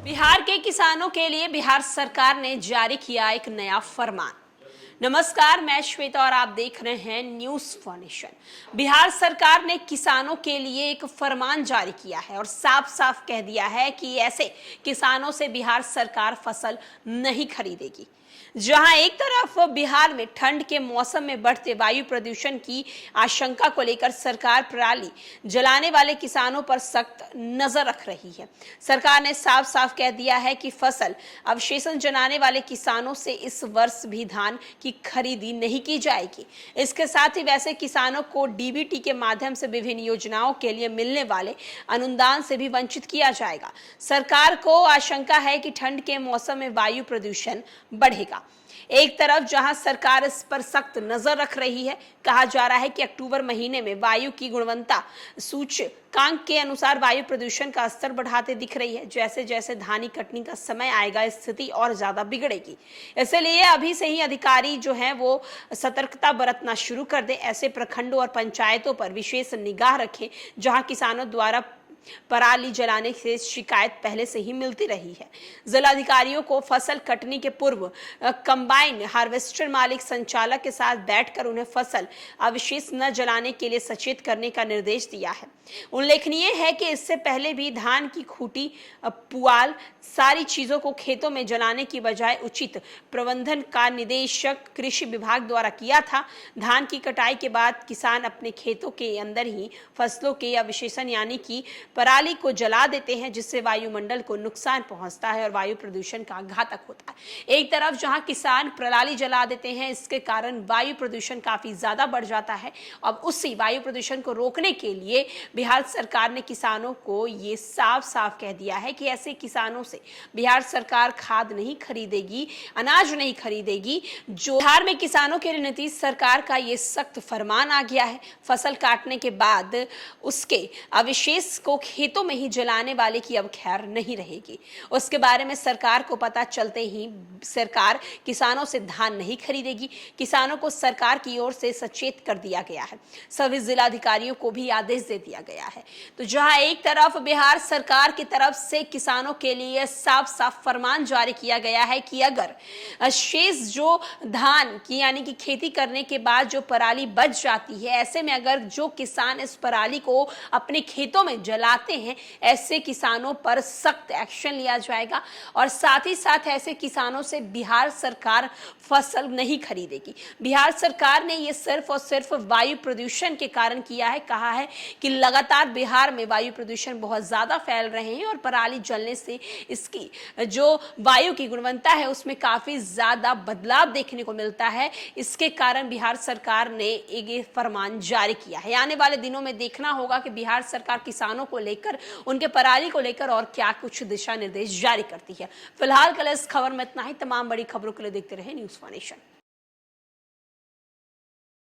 बिहार के किसानों के लिए बिहार सरकार ने जारी किया एक नया फरमान। नमस्कार, मैं श्वेता और आप देख रहे हैं न्यूज फॉर नेशन। बिहार सरकार ने किसानों के लिए एक फरमान जारी किया है और साफ साफ कह दिया है कि ऐसे किसानों से बिहार सरकार फसल नहीं खरीदेगी। जहां एक तरफ बिहार में ठंड के मौसम में बढ़ते वायु प्रदूषण की आशंका को लेकर सरकार पराली जलाने वाले किसानों पर सख्त नजर रख रही है। सरकार ने साफ साफ कह दिया है कि फसल अवशेषण जलाने वाले किसानों से इस वर्ष भी धान की खरीदी नहीं की जाएगी। इसके साथ ही वैसे किसानों को डीबीटी के माध्यम से विभिन्न योजनाओं के लिए मिलने वाले अनुदान से भी वंचित किया जाएगा। सरकार को आशंका है कि ठंड के मौसम में वायु प्रदूषण बढ़ेगा। एक तरफ जहां सरकार इस पर सख्त नजर रख रही है, कहा जा रहा है कि अक्टूबर महीने में वायु की गुणवत्ता सूचकांक के अनुसार वायु प्रदूषण का स्तर बढ़ाते दिख रही है। जैसे जैसे धान कटनी का समय आएगा, स्थिति और ज्यादा बिगड़ेगी। इसलिए अभी से ही अधिकारी जो हैं वो सतर्कता बरतना शुरू कर दें। ऐसे प्रखंडों और पंचायतों पर विशेष निगाह रखें जहां किसानों द्वारा पराली जलाने से शिकायत पहले से ही मिलती रही है। जिलाधिकारियों को फसल कटनी के पूर्व कंबाइन हार्वेस्टर मालिक संचालक के साथ बैठकर उन्हें फसल अवशेष न जलाने के लिए सचेत करने का निर्देश दिया है। उल्लेखनीय है कि इससे पहले भी धान की खूंटी, पुआल सारी चीजों को खेतों में जलाने की बजाय उचित प्रबंधन का निदेशक कृषि विभाग द्वारा किया था। धान की कटाई के बाद किसान अपने खेतों के अंदर ही फसलों के अवशेषण यानी कि पराली को जला देते हैं, जिससे वायुमंडल को नुकसान पहुंचता है और वायु प्रदूषण का घातक होता है। एक तरफ जहां किसान पराली जला देते हैं, इसके कारण वायु प्रदूषण काफी ज्यादा बढ़ जाता है। अब उसी वायु प्रदूषण को रोकने के लिए बिहार सरकार ने किसानों को ये साफ साफ कह दिया है कि ऐसे किसानों से बिहार सरकार खाद नहीं खरीदेगी, अनाज नहीं खरीदेगी। जो बिहार में किसानों के लिए नीतीश सरकार का ये सख्त फरमान आ गया है। फसल काटने के बाद उसके अवशेष को खेतों में ही जलाने वाले की अब खैर नहीं रहेगी। उसके बारे में सरकार को पता चलते ही सरकार किसानों से धान नहीं खरीदेगी। किसानों को सरकार की ओर से सचेत कर दिया गया है। सभी जिलाधिकारियों को भी आदेश दे दिया गया है। तो जहां एक तरफ बिहार सरकार की तरफ से किसानों के लिए साफ साफ फरमान जारी किया गया है कि अगर शेष जो धान की यानी कि खेती करने के बाद जो पराली बच जाती है, ऐसे में अगर जो किसान इस पराली को अपने खेतों में जलाते हैं, ऐसे किसानों पर सख्त एक्शन लिया जाएगा और साथ ही साथ ऐसे किसानों से बिहार सरकार फसल नहीं खरीदेगी। बिहार सरकार ने यह सिर्फ और सिर्फ वायु प्रदूषण के कारण किया है। कहा है कि लगातार बिहार में वायु प्रदूषण बहुत ज्यादा फैल रहे हैं और पराली जलने से इसकी जो वायु की गुणवत्ता है उसमें काफी ज्यादा बदलाव देखने को मिलता है। इसके कारण बिहार सरकार ने एक फरमान जारी किया है। आने वाले दिनों में देखना होगा कि बिहार सरकार किसानों को लेकर, उनके पराली को लेकर और क्या कुछ दिशा निर्देश जारी करती है। फिलहाल कल इस खबर में इतना ही। तमाम बड़ी खबरों के लिए देखते रहे न्यूज़ फॉर नेशन।